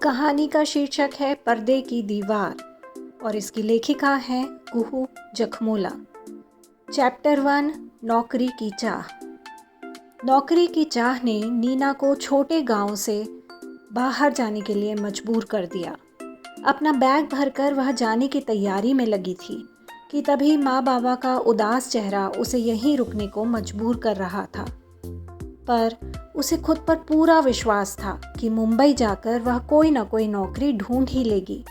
कहानी का शीर्षक है पर्दे की दीवार और इसकी लेखिका है कुहू जखमोला। चैप्टर 1 नौकरी की चाह। नौकरी की चाह ने नीना को छोटे गांव से बाहर जाने के लिए मजबूर कर दिया। अपना बैग भरकर वह जाने की तैयारी में लगी थी कि तभी माँ बाबा का उदास चेहरा उसे यहीं रुकने को मजबूर कर रहा था। पर उसे खुद पर पूरा विश्वास था कि मुंबई जाकर वह कोई न कोई नौकरी ढूंढ ही लेगी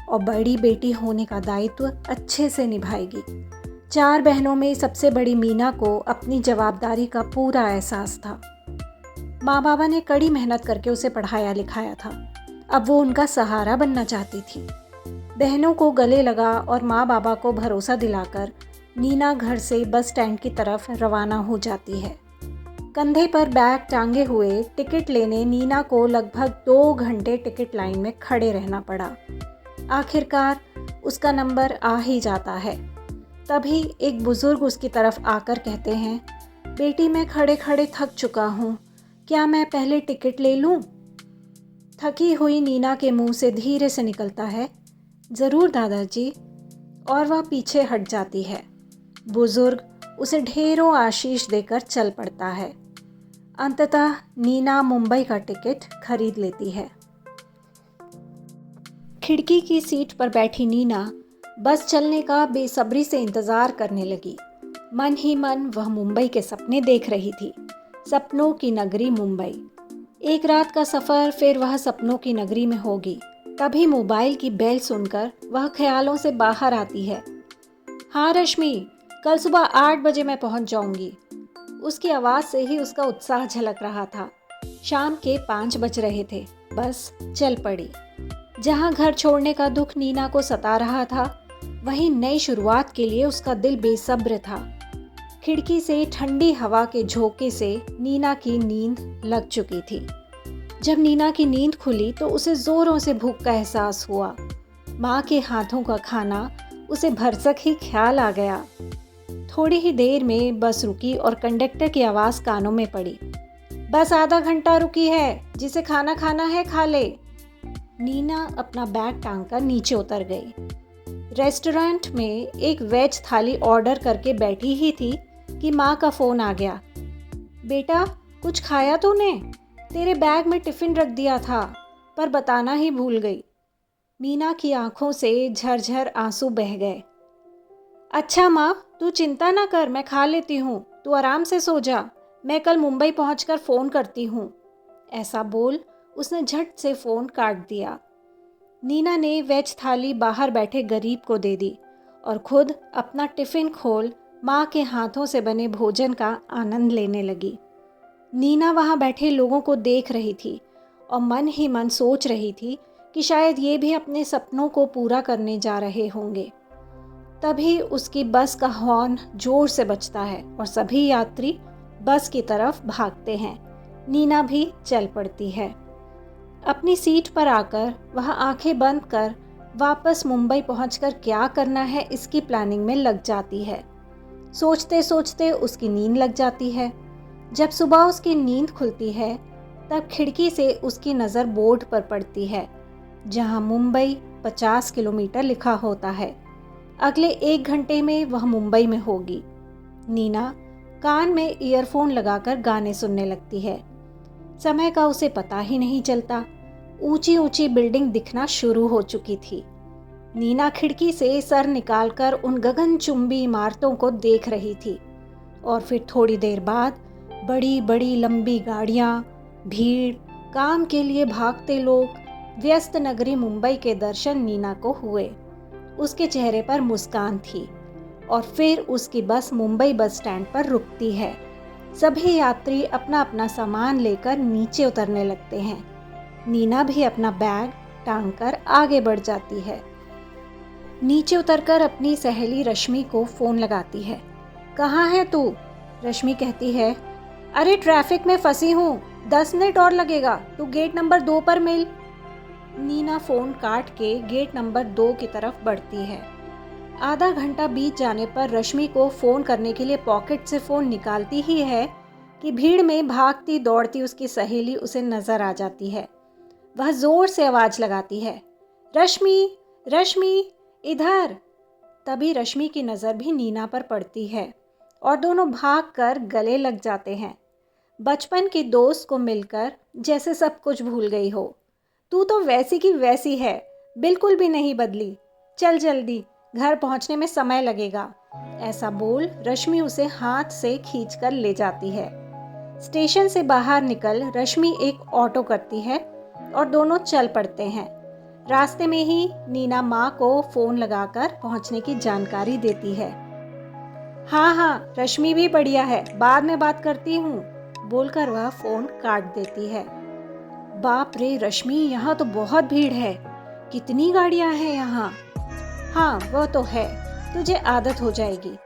और बड़ी बेटी होने का दायित्व अच्छे से निभाएगी। 4 बहनों में सबसे बड़ी मीना को अपनी जवाबदारी का पूरा एहसास था। माँ बाबा ने कड़ी मेहनत करके उसे पढ़ाया लिखाया था। अब वो उनका सहारा बनना चाहती थी। बहनों को गले लगा और माँ बाबा को भरोसा दिलाकर नीना घर से बस स्टैंड की तरफ रवाना हो जाती है। कंधे पर बैग टांगे हुए टिकट लेने नीना को लगभग 2 घंटे टिकट लाइन में खड़े रहना पड़ा। आखिरकार उसका नंबर आ ही जाता है। तभी एक बुजुर्ग उसकी तरफ आकर कहते हैं, बेटी मैं खड़े खड़े थक चुका हूँ, क्या मैं पहले टिकट ले लूँ? थकी हुई नीना के मुंह से धीरे से निकलता है, ज़रूर दादाजी, और वह पीछे हट जाती है। बुजुर्ग उसे ढेरों आशीष देकर चल पड़ता है। अंततः नीना मुंबई का टिकट खरीद लेती है। खिड़की की सीट पर बैठी नीना बस चलने का बेसब्री से इंतज़ार करने लगी। मन ही मन वह मुंबई के सपने देख रही थी। सपनों की नगरी मुंबई। एक रात का सफ़र, फिर वह सपनों की नगरी में होगी। तभी मोबाइल की बेल सुनकर वह ख्यालों से बाहर आती है। हाँ रश्मि, कल सुबह 8 बजे मैं पहुंच जाऊंगी। उसकी आवाज़ से ही उसका उत्साह झलक रहा था। शाम के 5 बज रहे थे। बस चल पड़ी। जहां घर छोड़ने का दुख नीना को सता रहा था, वहीं नई शुरुआत के लिए उसका दिल बेसब्र था। खिड़की से ठंडी हवा के झोंके से नीना की नींद लग चुकी थी। जब नीना की नींद खुली तो उसे जोरों से भूख का एहसास हुआ। माँ के हाथों का खाना उसे भरसक ही ख्याल आ गया। थोड़ी ही देर में बस रुकी और कंडक्टर की आवाज़ कानों में पड़ी, बस आधा घंटा रुकी है, जिसे खाना खाना है खा ले। नीना अपना बैग टांगकर नीचे उतर गई। रेस्टोरेंट में एक वेज थाली ऑर्डर करके बैठी ही थी कि माँ का फ़ोन आ गया। बेटा कुछ खाया तूने? तेरे बैग में टिफ़िन रख दिया था, पर बताना ही भूल गई। मीना की आंखों से झरझर आंसू बह गए। अच्छा माँ, तू चिंता ना कर, मैं खा लेती हूँ, तू आराम से सो जा, मैं कल मुंबई पहुँचकर फ़ोन करती हूँ। ऐसा बोल उसने झट से फ़ोन काट दिया। नीना ने वेज थाली बाहर बैठे गरीब को दे दी और खुद अपना टिफ़िन खोल माँ के हाथों से बने भोजन का आनंद लेने लगी। नीना वहाँ बैठे लोगों को देख रही थी और मन ही मन सोच रही थी कि शायद ये भी अपने सपनों को पूरा करने जा रहे होंगे। तभी उसकी बस का हॉर्न जोर से बजता है और सभी यात्री बस की तरफ भागते हैं। नीना भी चल पड़ती है। अपनी सीट पर आकर वह आंखें बंद कर वापस मुंबई पहुंचकर क्या करना है इसकी प्लानिंग में लग जाती है। सोचते सोचते उसकी नींद लग जाती है। जब सुबह उसकी नींद खुलती है तब खिड़की से उसकी नज़र बोर्ड पर पड़ती है, जहां मुंबई 50 किलोमीटर लिखा होता है। अगले 1 घंटे में वह मुंबई में होगी। नीना कान में ईयरफोन लगाकर गाने सुनने लगती है। समय का उसे पता ही नहीं चलता। ऊंची ऊंची बिल्डिंग दिखना शुरू हो चुकी थी। नीना खिड़की से सर निकालकर उन गगनचुंबी इमारतों को देख रही थी और फिर थोड़ी देर बाद बड़ी बड़ी लंबी गाड़ियाँ, भीड़, काम के लिए भागते लोग, व्यस्त नगरी मुंबई के दर्शन नीना को हुए। उसके चेहरे पर मुस्कान थी और फिर उसकी बस मुंबई बस स्टैंड पर रुकती है। सभी यात्री अपना अपना सामान लेकर नीचे उतरने लगते हैं। नीना भी अपना बैग टांगकर आगे बढ़ जाती है। नीचे उतरकर अपनी सहेली रश्मि को फ़ोन लगाती है। कहाँ है तू? रश्मि कहती है, अरे ट्रैफिक में फंसी हूँ, 10 मिनट और लगेगा, तू गेट नंबर 2 पर मिल। नीना फ़ोन काट के गेट नंबर 2 की तरफ बढ़ती है। आधा घंटा बीत जाने पर रश्मि को फ़ोन करने के लिए पॉकेट से फ़ोन निकालती ही है कि भीड़ में भागती दौड़ती उसकी सहेली उसे नज़र आ जाती है। वह जोर से आवाज लगाती है, रश्मि, रश्मि, इधर। तभी रश्मि की नज़र भी नीना पर पड़ती है और दोनों भागकर गले लग जाते हैं। बचपन की दोस्त को मिलकर जैसे सब कुछ भूल गई हो। तू तो वैसी की वैसी है, बिल्कुल भी नहीं बदली। चल जल्दी, घर पहुंचने में समय लगेगा। ऐसा बोल रश्मि उसे हाथ से खींचकर ले जाती है। स्टेशन से बाहर निकल रश्मि एक ऑटो करती है और दोनों चल पड़ते हैं। रास्ते में ही नीना माँ को फ़ोन लगाकर पहुंचने की जानकारी देती है। हाँ हाँ, रश्मि भी बढ़िया है, बाद में बात करती हूँ, बोलकर वह फ़ोन काट देती है। बाप रे रश्मि, यहाँ तो बहुत भीड़ है, कितनी गाड़ियाँ हैं यहाँ। हाँ वो तो है, तुझे आदत हो जाएगी।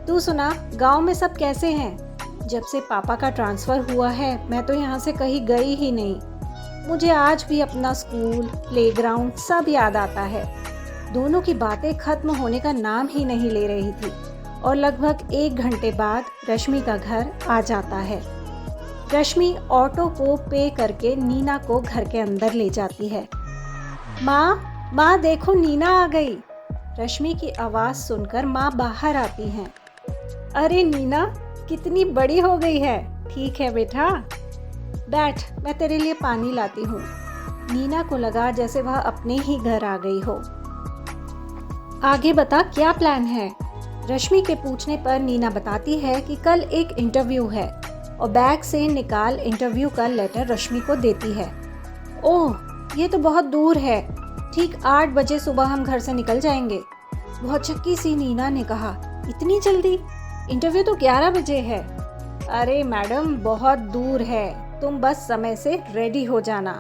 तू सुना, गांव में सब कैसे हैं? जब से पापा का ट्रांसफ़र हुआ है मैं तो यहाँ से कहीं गई ही नहीं। मुझे आज भी अपना स्कूल, प्लेग्राउंड सब याद आता है। दोनों की बातें खत्म होने का नाम ही नहीं ले रही थी और लगभग 1 घंटे बाद रश्मि का घर आ जाता है। रश्मि ऑटो को पे करके नीना को घर के अंदर ले जाती है। माँ देखो, नीना आ गई। रश्मि की आवाज़ सुनकर माँ बाहर आती हैं। अरे नीना, कितनी बड़ी हो गई है। ठीक है बेटा, बैठ, मैं तेरे लिए पानी लाती हूँ। नीना को लगा जैसे वह अपने ही घर आ गई हो। आगे बता, क्या प्लान है? रश्मि के पूछने पर नीना बताती है कि कल एक इंटरव्यू है और बैग से निकाल इंटरव्यू का लेटर रश्मि को देती है। ओह, ये तो बहुत दूर है। ठीक 8 बजे सुबह हम घर से निकल जाएंगे। बहुत चक्की सी नीना ने कहा, इतनी जल्दी? इंटरव्यू तो 11 बजे है। अरे मैडम, बहुत दूर है, तुम बस समय से रेडी हो जाना।